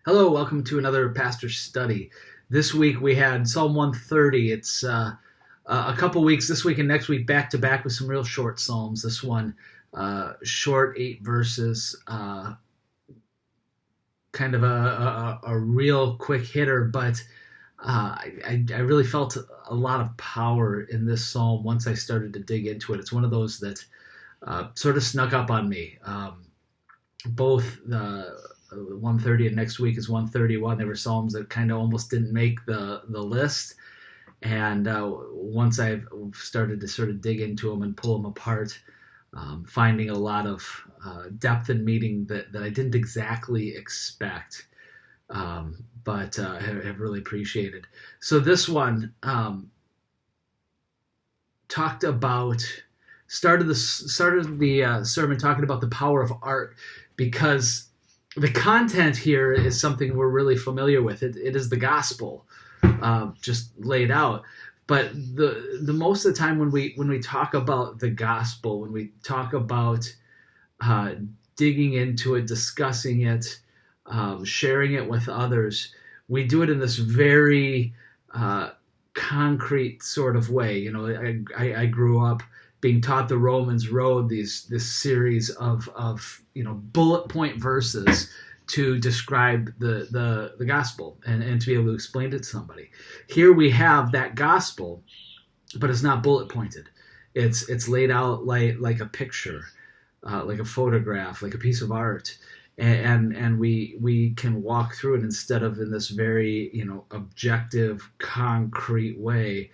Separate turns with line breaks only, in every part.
Hello, welcome to another pastor study. This week we had Psalm 130. It's a couple weeks, this week and next week, back to back with some real short psalms. This one, short, 8 verses, kind of a real quick hitter, but I really felt a lot of power in this psalm once I started to dig into it. It's one of those that sort of snuck up on me. Both the 130 and next week is 131. They were psalms that kind of almost didn't make the list. And once I've started to sort of dig into them and pull them apart, finding a lot of depth and meaning that I didn't exactly expect, but have really appreciated. So this one talked about started the sermon talking about the power of art, because the content here is something we're really familiar with. It is the gospel, just laid out. But the most of the time when we talk about the gospel, when we talk about digging into it, discussing it, sharing it with others, we do it in this very concrete sort of way. You know, I grew up being taught the Romans Road, this series of bullet point verses to describe the gospel and to be able to explain it to somebody. Here we have that gospel, but it's not bullet pointed. It's laid out like a picture, like a photograph, like a piece of art, and we can walk through it instead of in this very objective, concrete way.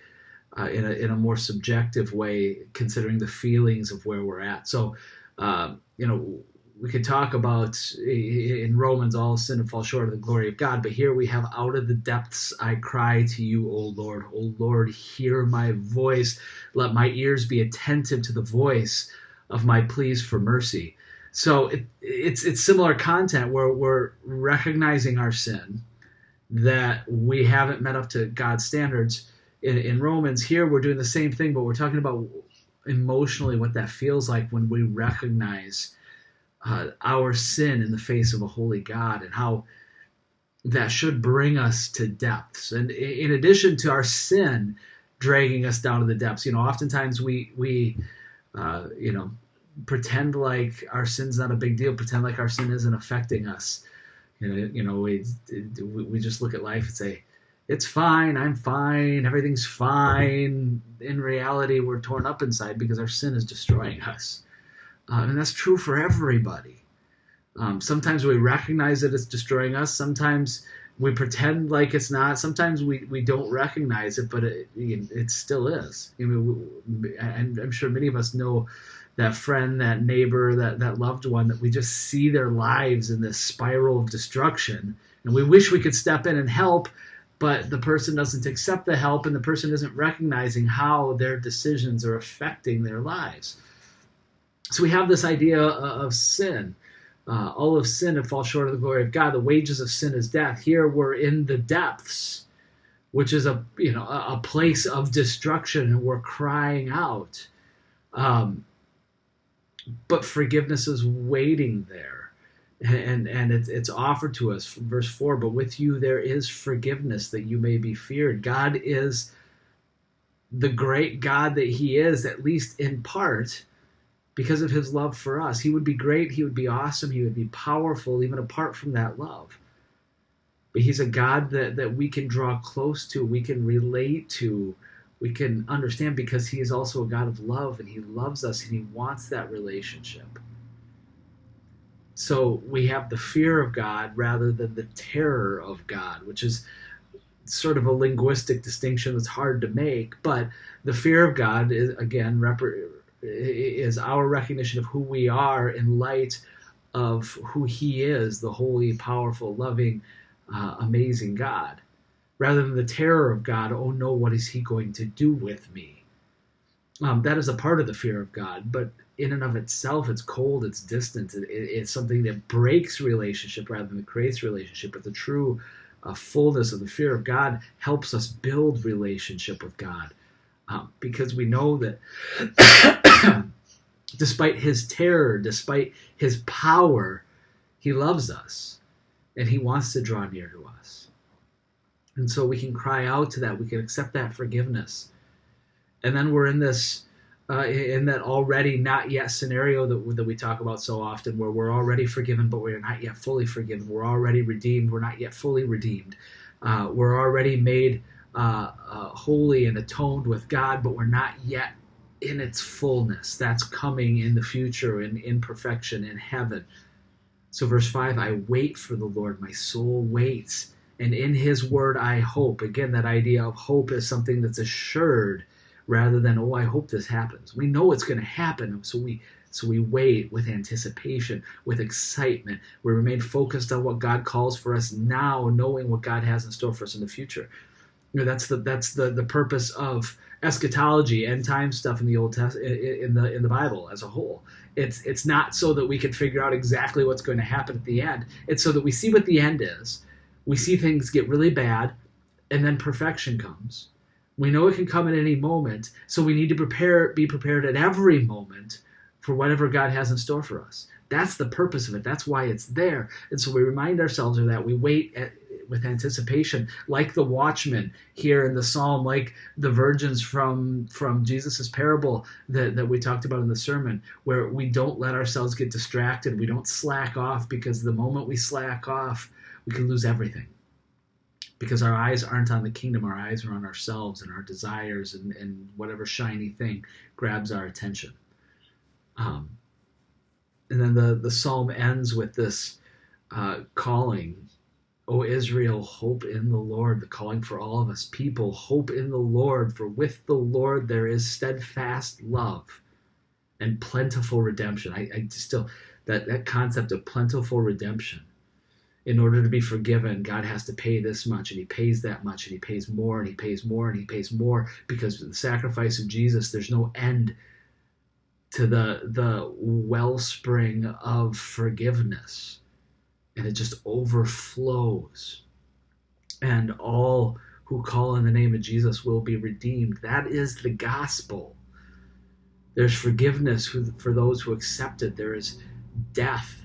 In a more subjective way, considering the feelings of where we're at. So, we could talk about in Romans, all sin and fall short of the glory of God. But here we have, out of the depths I cry to you, O Lord. O Lord, hear my voice. Let my ears be attentive to the voice of my pleas for mercy. So it's similar content where we're recognizing our sin, that we haven't met up to God's standards. In Romans, here we're doing the same thing, but we're talking about emotionally what that feels like when we recognize our sin in the face of a holy God, and how that should bring us to depths. And in addition to our sin dragging us down to the depths, oftentimes we pretend like our sin's not a big deal, pretend like our sin isn't affecting us. We just look at life and say, it's fine, I'm fine, everything's fine. In reality, we're torn up inside because our sin is destroying us. And that's true for everybody. Sometimes we recognize that it's destroying us. Sometimes we pretend like it's not. Sometimes we don't recognize it, but it still is. I'm sure many of us know that friend, that neighbor, that loved one, that we just see their lives in this spiral of destruction. And we wish we could step in and help, but the person doesn't accept the help, and the person isn't recognizing how their decisions are affecting their lives. So we have this idea of sin. All of sin and fall short of the glory of God. The wages of sin is death. Here we're in the depths, which is a place of destruction, and we're crying out. But forgiveness is waiting there. And it's offered to us, verse 4, but with you there is forgiveness, that you may be feared. God is the great God that he is, at least in part, because of his love for us. He would be great, he would be awesome, he would be powerful, even apart from that love. But he's a God that we can draw close to, we can relate to, we can understand, because he is also a God of love, and he loves us, and he wants that relationship. So we have the fear of God rather than the terror of God, which is sort of a linguistic distinction that's hard to make. But the fear of God is, again, is our recognition of who we are in light of who he is, the holy, powerful, loving, amazing God, rather than the terror of God. Oh no, what is he going to do with me? That is a part of the fear of God, but in and of itself, it's cold, it's distant, it's something that breaks relationship rather than creates relationship. But the true fullness of the fear of God helps us build relationship with God, because we know that despite his terror, despite his power, he loves us. and he wants to draw near to us. And so we can cry out to that. We can accept that forgiveness. And then we're in this, in that already not yet scenario that we talk about so often, where we're already forgiven, but we're not yet fully forgiven. We're already redeemed. We're not yet fully redeemed. We're already made holy and atoned with God, but we're not yet in its fullness. That's coming in the future, in perfection, in heaven. So verse 5, I wait for the Lord. My soul waits. And in his word I hope. Again, that idea of hope is something that's assured rather than, oh, I hope this happens. We know it's going to happen, so we wait with anticipation, with excitement. We remain focused on what God calls for us now, knowing what God has in store for us in the future. You know, that's the purpose of eschatology, end time stuff in the Old Testament, in the Bible as a whole. It's not so that we can figure out exactly what's going to happen at the end. It's so that we see what the end is. We see things get really bad, and then perfection comes. We know it can come at any moment, so we need to be prepared at every moment for whatever God has in store for us. That's the purpose of it. That's why it's there. And so we remind ourselves of that. We wait with anticipation, like the watchmen here in the psalm, like the virgins from Jesus's parable that we talked about in the sermon, where we don't let ourselves get distracted. We don't slack off, because the moment we slack off, we can lose everything. Because our eyes aren't on the kingdom, our eyes are on ourselves and our desires and whatever shiny thing grabs our attention. And then the psalm ends with this calling, O Israel, hope in the Lord, the calling for all of us. People, hope in the Lord, for with the Lord there is steadfast love and plentiful redemption. I still, that concept of plentiful redemption. In order to be forgiven, God has to pay this much, and he pays that much, and he pays more, and he pays more, and he pays more, because of the sacrifice of Jesus, there's no end to the wellspring of forgiveness, and it just overflows, and all who call in the name of Jesus will be redeemed. That is the gospel. There's forgiveness for those who accept it. There is death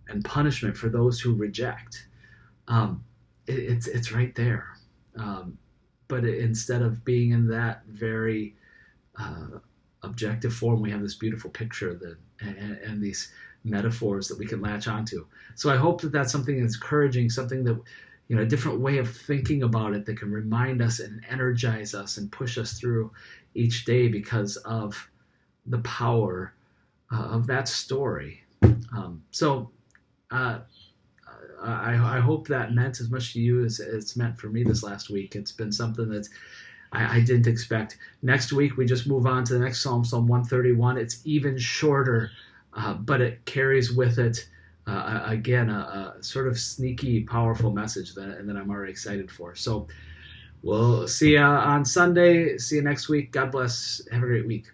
and punishment for those who reject. It's right there. But instead of being in that very objective form, we have this beautiful picture and these metaphors that we can latch onto. So I hope that that's something that's encouraging, something that, a different way of thinking about it that can remind us and energize us and push us through each day because of the power of that story. I hope that meant as much to you as it's meant for me this last week. It's been something that I didn't expect. Next week, we just move on to the next Psalm, Psalm 131. It's even shorter, but it carries with it, again, a sort of sneaky, powerful message that I'm already excited for. So we'll see you on Sunday. See you next week. God bless. Have a great week.